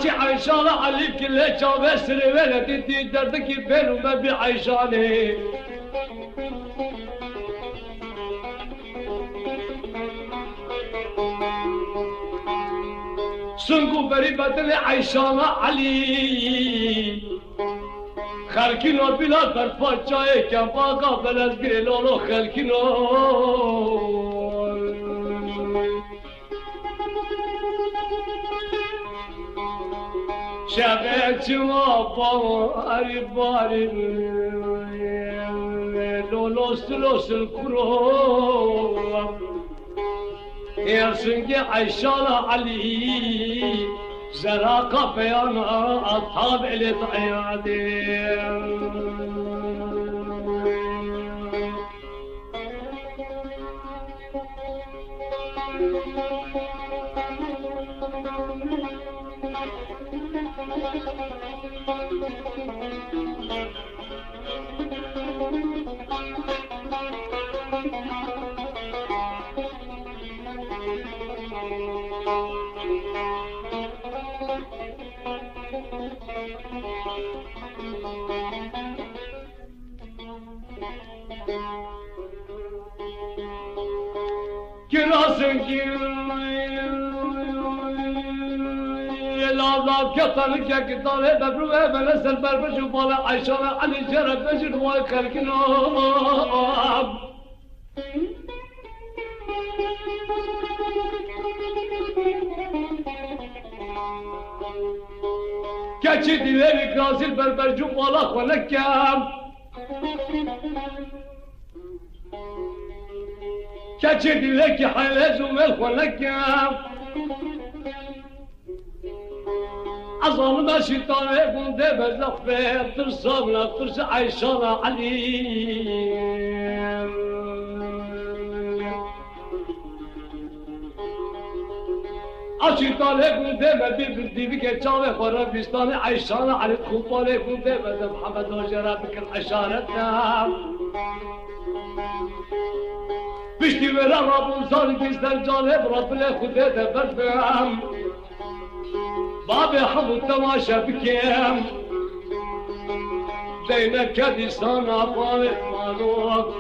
حكي عيشانة علي كله جاب سري ولدي دردك بين وما بعيشاني سنقو بري بدل عيشانة علي خلكينو بلا طرفات جاي كم باقا بلد قيلولو خلكينو شبعت واباري باري لولوس الكروب يا سنجي عيشانة علي زراقة بيانا أصحاب اللي طعيادي الله كتر كتر ببروه بنسل بربش وبالا عيشانة علي جرب بجر وخلقنا كاتشي ديلي كراسل بربش وبالا خلقام كاتشي ديلي حيلز ومل خلقام أظن ما شيطان يكون دبر لفه ترسمنا ترس عيشانة علي الشيطان يكون دبر بيبردي بك جامع فربيستاني عيشانة علي الخطان يكون دبر محمد وجرابك العشانة بشتي ورا رب وصار بيستان جانب رب له خده دبر بهم بابي حمد تماشى بكيم زينك كديسان أبواب مالوك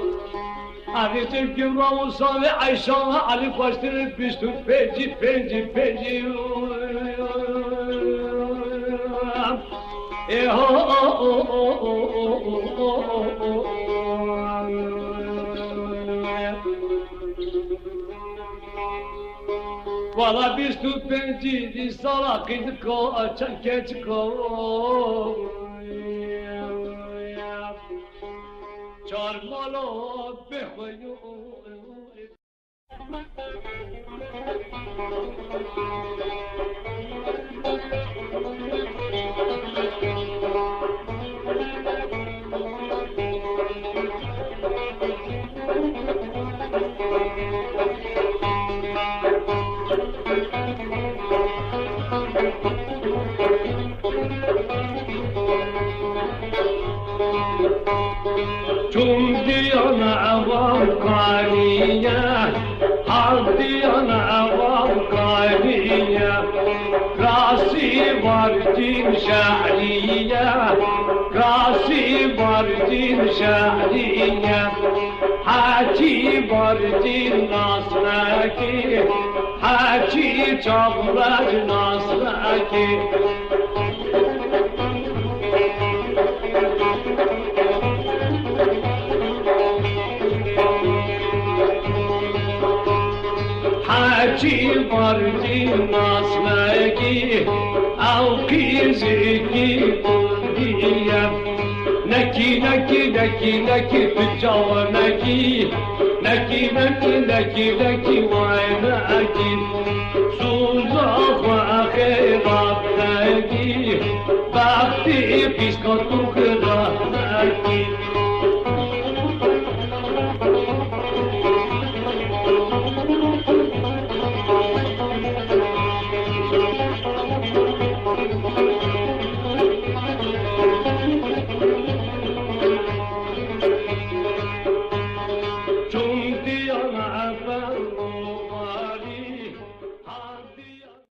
هذه تلك وصالي عيشانة علي فاشتر بيشتو بيجي بيجي بيجي Valla biz tut bencidi salakıydık o açan keçik o Çarmalo behoyu Tüm diyana vakaniye, hak diyana vakaniye, Rasi var din şehriye, Rasi var din şehriye, Hacı var din nasraki, Hacı çavrac nasraki. نکی بارجی ناسنکی او قیزیکی بودیم نکی نکی نکی نکی تجاو نکی نکی نکی نکی نکی وای نکی سوزا خواهی راب نکی وقتی پیش کتو خراب نکی